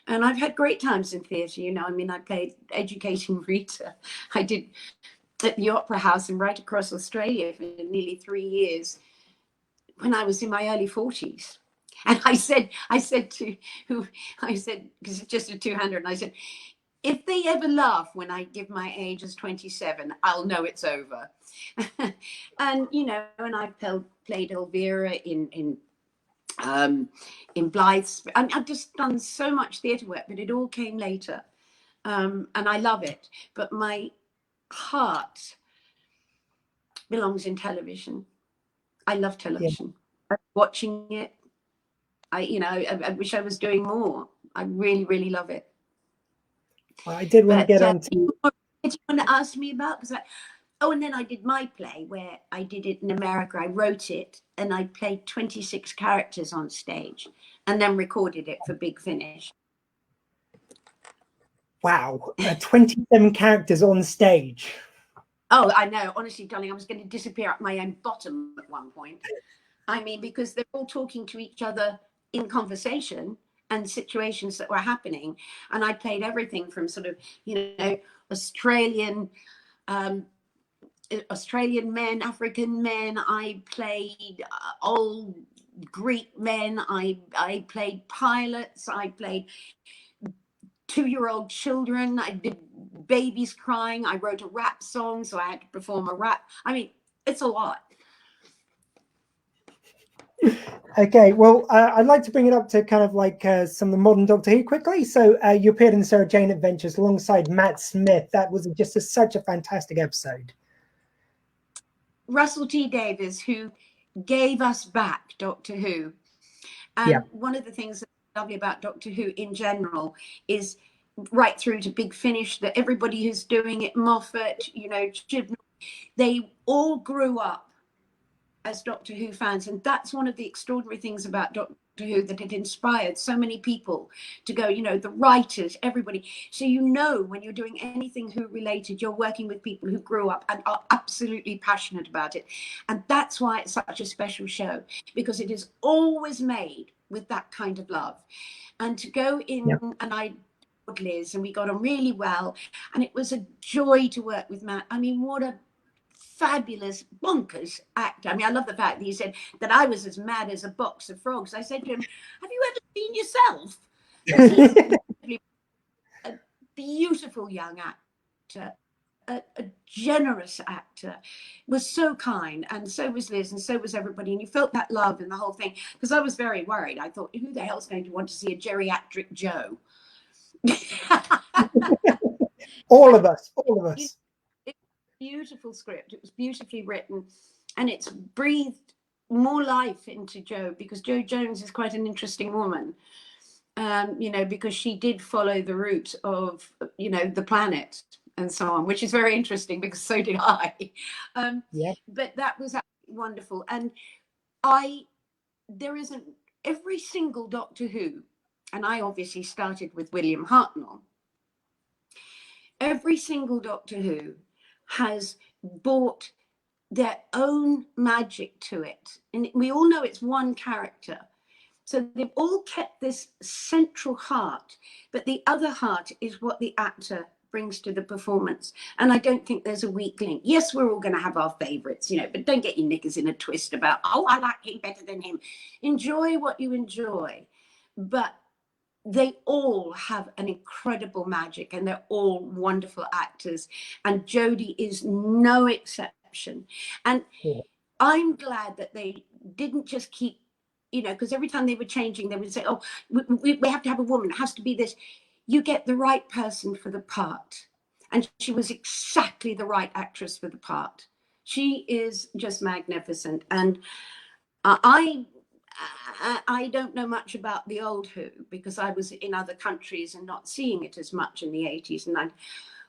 And I've had great times in theatre, you know. I mean, I played Educating Rita. I did at the Opera House and right across Australia for nearly 3 years when I was in my early 40s. And I said, because it's just a 200, and I said, if they ever laugh when I give my age as 27, I'll know it's over. And, you know, and I played Elvira in Blythe's. I've just done so much theatre work, but it all came later. And I love it. But my heart belongs in television. I love television. Yeah. Watching it. I wish I was doing more. I really, really love it. I did want to get on to. What did you want to ask me about? And then I did my play where I did it in America. I wrote it and I played 26 characters on stage and then recorded it for Big Finish. Wow, 27 characters on stage. Oh, I know. Honestly, darling, I was going to disappear up my own bottom at one point. I mean, because they're all talking to each other in conversation and situations that were happening. And I played everything from sort of, you know, Australian men, African men. I played old Greek men. I played pilots. I played 2-year-old children. I did babies crying. I wrote a rap song, so I had to perform a rap. I mean, it's a lot. Okay, well, I'd like to bring it up to kind of like some of the modern Doctor Who quickly. So you appeared in Sarah Jane Adventures alongside Matt Smith. That was just such a fantastic episode. Russell T Davies, who gave us back Doctor Who. And one of the things that's lovely about Doctor Who in general is right through to Big Finish, that everybody who's doing it, Moffat, you know, they all grew up as Doctor Who fans. And that's one of the extraordinary things about Doctor Who, that it inspired so many people to go, you know, the writers, everybody. So, you know, when you're doing anything Who related, you're working with people who grew up and are absolutely passionate about it. And that's why it's such a special show, because it is always made with that kind of love. And to go in, and I Liz, and we got on really well, and it was a joy to work with Matt. I mean, what a fabulous, bonkers actor. I mean, I love the fact that he said that I was as mad as a box of frogs. I said to him, have you ever seen yourself? A beautiful young actor, a generous actor, was so kind, and so was Liz, and so was everybody, and you felt that love and the whole thing. Because I was very worried. I thought, who the hell's going to want to see a geriatric Joe? All of us, all of us. It's a beautiful script. It was beautifully written, and it's breathed more life into Jo, because Jo Jones is quite an interesting woman. You know, because she did follow the route of, you know, the planet and so on, which is very interesting because so did I. Yeah. But that was absolutely wonderful. And there isn't every single Doctor Who, and I obviously started with William Hartnell. Every single Doctor Who has brought their own magic to it. And we all know it's one character. So they've all kept this central heart, but the other heart is what the actor brings to the performance. And I don't think there's a weak link. Yes, we're all going to have our favorites, you know, but don't get your knickers in a twist about, oh, I like him better than him. Enjoy what you enjoy. But they all have an incredible magic, and they're all wonderful actors. And Jodie is no exception. And I'm glad that they didn't just keep, you know, because every time they were changing, they would say, oh, we have to have a woman. It has to be this. You get the right person for the part. And she was exactly the right actress for the part. She is just magnificent. And I don't know much about the old Who, because I was in other countries and not seeing it as much in the 80s and 90s.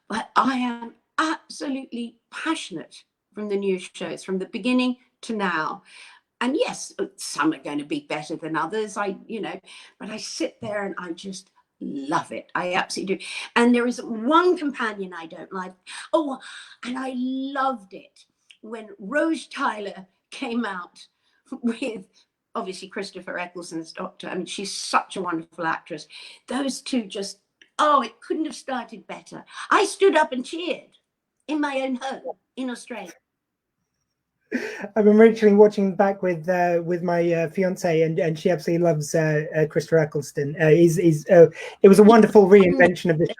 But I am absolutely passionate from the new shows, from the beginning to now. And yes, some are going to be better than others, you know, but I sit there and I just love it. I absolutely do. And there is one companion I don't like. Oh, and I loved it when Rose Tyler came out with, obviously, Christopher Eccleston's Doctor. I mean, she's such a wonderful actress. Those two just, oh, it couldn't have started better. I stood up and cheered in my own home in Australia. I've been recently watching back with my fiance, and she absolutely loves Christopher Eccleston. It was a wonderful reinvention of the show.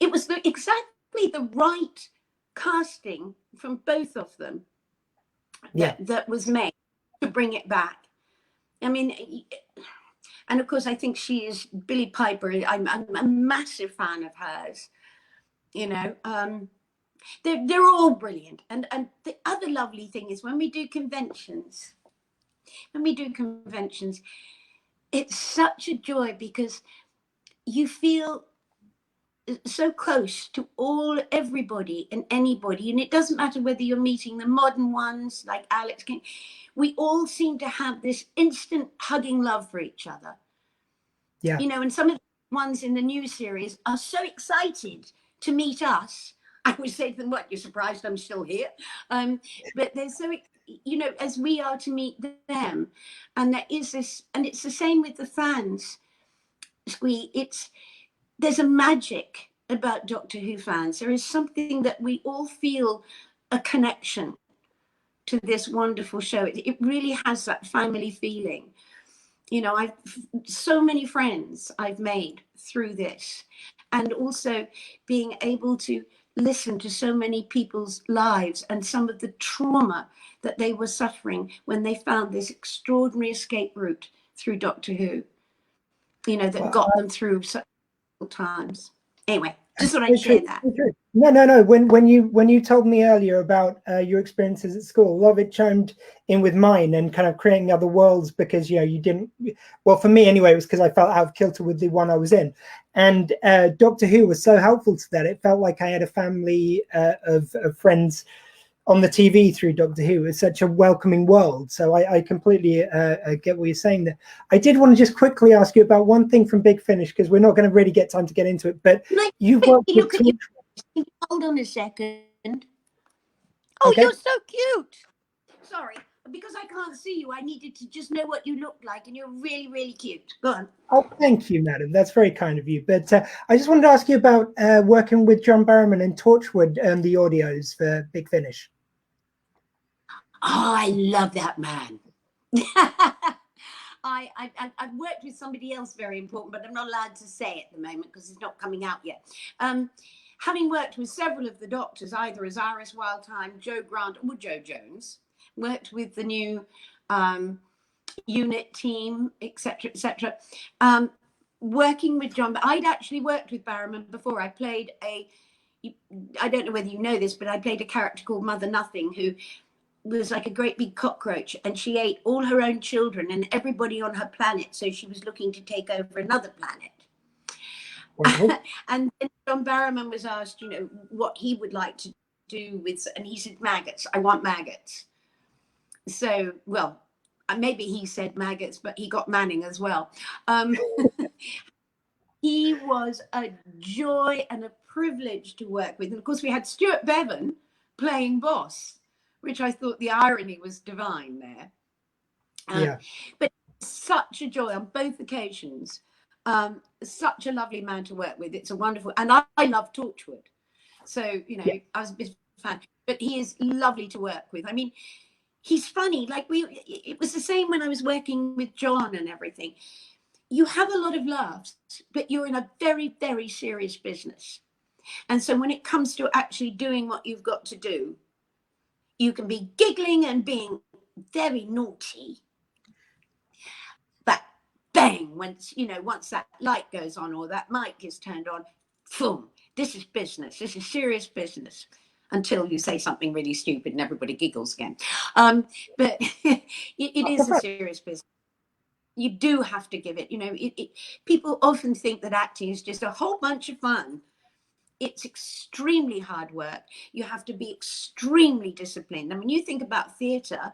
It was exactly the right casting from both of them that was made to bring it back. I mean, and of course, I think she is Billie Piper. I'm a massive fan of hers. You know. They're all brilliant. And the other lovely thing is when we do conventions, it's such a joy because you feel so close to everybody and anybody. And it doesn't matter whether you're meeting the modern ones like Alex King. We all seem to have this instant hugging love for each other. Yeah. You know, and some of the ones in the new series are so excited to meet us. I would say to them, what, you're surprised I'm still here? But they're so, you know, as we are to meet them. And there is this, and it's the same with the fans, Squee. There's a magic about Doctor Who fans. There is something that we all feel a connection to this wonderful show. It really has that family feeling. You know, I've so many friends I've made through this, and also being able to listen to so many people's lives and some of the trauma that they were suffering when they found this extraordinary escape route through Doctor Who, you know, that got them through such times. Anyway, just thought I'd share that. No. When you told me earlier about your experiences at school, a lot of it chimed in with mine and kind of creating other worlds, because, you know, you didn't, well, for me anyway, it was because I felt out of kilter with the one I was in. And Doctor Who was so helpful to that. It felt like I had a family of friends on the TV through Doctor Who. It's such a welcoming world. So I completely get what you're saying there. I did want to just quickly ask you about one thing from Big Finish, because we're not going to really get time to get into it, but you've worked with... Hold on a second. Oh, okay. You're so cute. Sorry, because I can't see you, I needed to just know what you look like, and you're really, really cute. Go on. Oh, thank you, madam. That's very kind of you. But I just wanted to ask you about working with John Barrowman and Torchwood and the audios for Big Finish. Oh, I love that man. I've worked with somebody else very important, but I'm not allowed to say at the moment because it's not coming out yet. having worked with several of the doctors, either as Iris Wildtime, Joe Grant, or Joe Jones, worked with the new unit team, etc., working with John. But I'd actually worked with Barrowman before. I played I don't know whether you know this, but I played a character called Mother Nothing, who was like a great big cockroach, and she ate all her own children and everybody on her planet. So she was looking to take over another planet. And then John Barrowman was asked, you know, what he would like to do with, and he said, maggots. I want maggots. So, well, maybe he said maggots, but he got Manning as well. He was a joy and a privilege to work with. And of course, we had Stuart Bevan playing boss, which I thought the irony was divine there. But such a joy on both occasions. Such a lovely man to work with. It's a wonderful, and I love Torchwood. So, you know, I was a bit of a fan, but he is lovely to work with. I mean, he's funny. Like it was the same when I was working with John and everything. You have a lot of laughs, but you're in a very, very serious business. And so when it comes to actually doing what you've got to do, you can be giggling and being very naughty. But bang, once that light goes on or that mic is turned on, boom, this is business. This is serious business. Until you say something really stupid and everybody giggles again. But it is a serious business. You do have to give it, you know, people often think that acting is just a whole bunch of fun. It's extremely hard work. You have to be extremely disciplined. I mean, you think about theatre.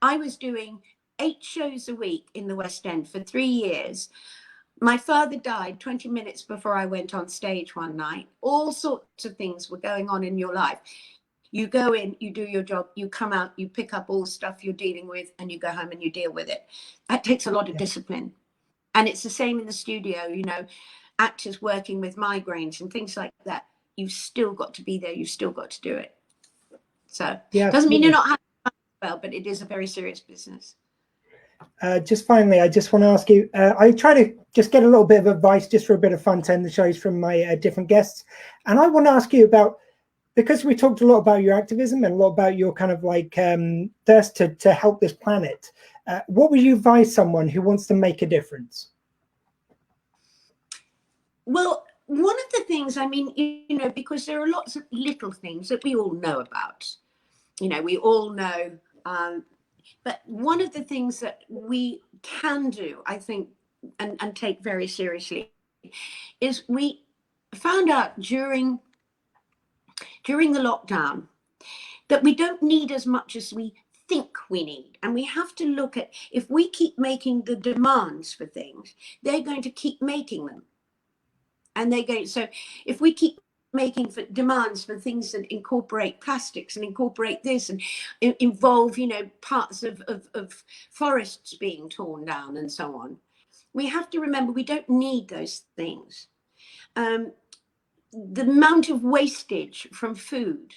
I was doing 8 shows a week in the West End for 3 years. My father died 20 minutes before I went on stage one night. All sorts of things were going on in your life. You go in, you do your job, you come out, you pick up all the stuff you're dealing with, and you go home and you deal with it. That takes a lot of discipline. And it's the same in the studio, you know, actors working with migraines and things like that. You've still got to be there. You've still got to do it. So doesn't mean you're not having fun well, but it is a very serious business. Just finally, I just want to ask you, I try to just get a little bit of advice just for a bit of fun to end the shows from my different guests. And I want to ask you about, because we talked a lot about your activism and a lot about your kind of like thirst to help this planet. What would you advise someone who wants to make a difference? Well, one of the things, I mean, you know, because there are lots of little things that we all know about, you know, we all know, but one of the things that we can do, I think, and take very seriously, is we found out during the lockdown that we don't need as much as we think we need. And we have to look at, if we keep making the demands for things, they're going to keep making them. And so if we keep making demands for things that incorporate plastics and incorporate this and involve, you know, parts of forests being torn down and so on, we have to remember we don't need those things. The amount of wastage from food,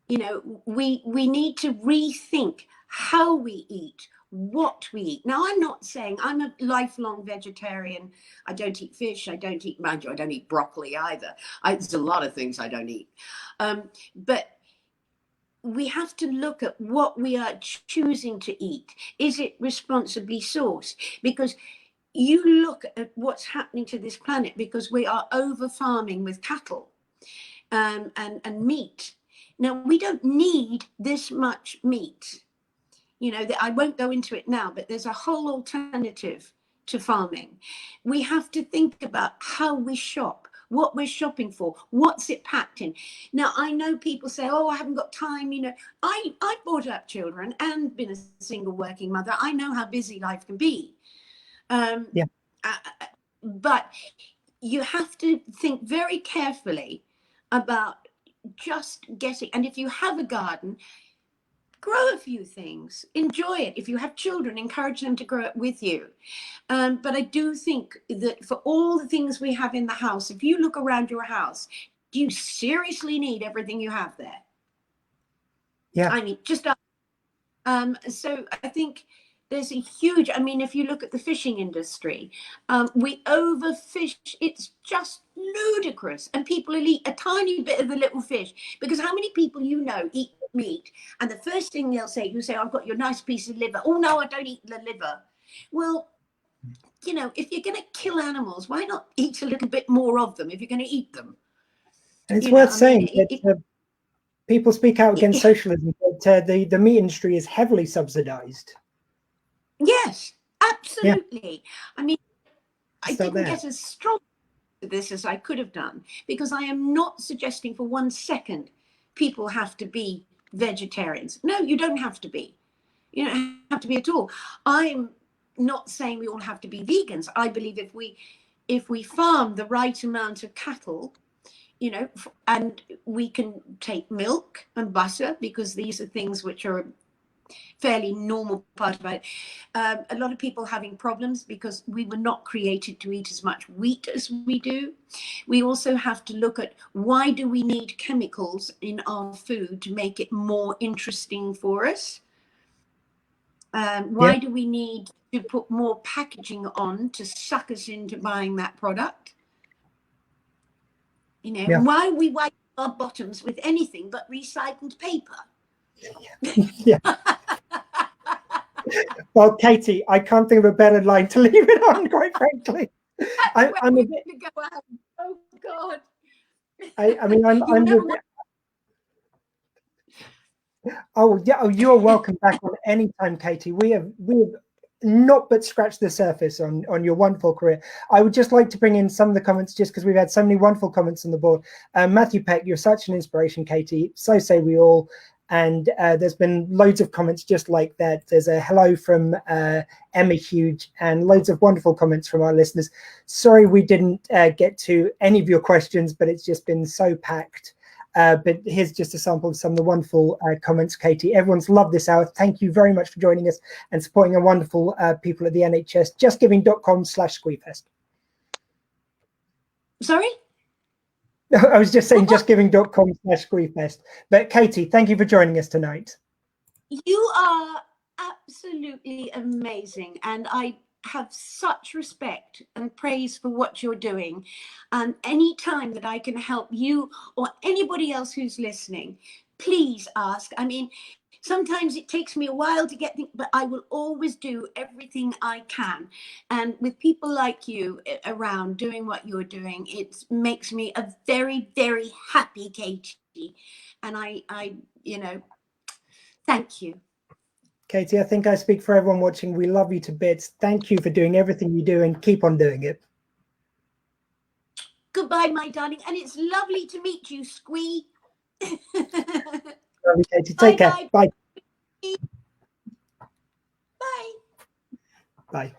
you know, we need to rethink how we eat, what we eat. Now, I'm not saying I'm a lifelong vegetarian. I don't eat fish. I don't eat broccoli either. There's a lot of things I don't eat. But we have to look at what we are choosing to eat. Is it responsibly sourced? Because you look at what's happening to this planet because we are over farming with cattle and meat. Now, we don't need this much meat. You know, I won't go into it now, but there's a whole alternative to farming. We have to think about how we shop, what we're shopping for, what's it packed in. Now, I know people say, oh, I haven't got time. You know, I brought up children and been a single working mother. I know how busy life can be. But you have to think very carefully about just getting, and if you have a garden, grow a few things, enjoy it. If you have children, encourage them to grow it with you. But I do think that for all the things we have in the house, if you look around your house, do you seriously need everything you have there? Yeah. I mean, just so I think There's a huge, I mean, if you look at the fishing industry, we overfish. It's just ludicrous. And people will eat a tiny bit of the little fish, because how many people you know eat meat, and the first thing they'll say, you say, I've got your nice piece of liver. Oh, no, I don't eat the liver. Well, you know, if you're going to kill animals, why not eat a little bit more of them if you're going to eat them? And it's worth saying that people speak out against socialism, but the meat industry is heavily subsidized. Yes, absolutely. Yeah. I mean, I didn't get as strong to this as I could have done, because I am not suggesting for 1 second people have to be vegetarians. No, you don't have to be. You don't have to be at all. I'm not saying we all have to be vegans. I believe if we farm the right amount of cattle, you know, and we can take milk and butter, because these are things which are a fairly normal part of it. A lot of people having problems because we were not created to eat as much wheat as we do. We also have to look at, why do we need chemicals in our food to make it more interesting for us? Why do we need to put more packaging on to suck us into buying that product? You know, why we wipe our bottoms with anything but recycled paper? Yeah. Well, Katy, I can't think of a better line to leave it on, quite frankly. I'm a bit... Oh God. I mean, I'm a bit... Oh yeah, oh, you are welcome back on anytime, Katy. We have not but scratched the surface on your wonderful career. I would just like to bring in some of the comments, just because we've had so many wonderful comments on the board. Matthew Peck, you're such an inspiration, Katy. So say we all. And there's been loads of comments just like that. There's a hello from Emma Huge, and loads of wonderful comments from our listeners. Sorry we didn't get to any of your questions, but it's just been so packed. But here's just a sample of some of the wonderful comments, Katy. Everyone's loved this hour. Thank you very much for joining us and supporting our wonderful people at the NHS. JustGiving.com/Squeefest. Sorry? I was just saying JustGiving.com/Squeefest. But Katy, thank you for joining us tonight. You are absolutely amazing. And I have such respect and praise for what you're doing. And any time that I can help you or anybody else who's listening, please ask. I mean, sometimes it takes me a while to get things, but I will always do everything I can. And with people like you around doing what you're doing, it makes me a very, very happy Katy. And I you know, thank you. Katy, I think I speak for everyone watching. We love you to bits. Thank you for doing everything you do, and keep on doing it. Goodbye, my darling. And it's lovely to meet you, Squee. Lovely, Katy. Take care. Bye. Bye. Bye.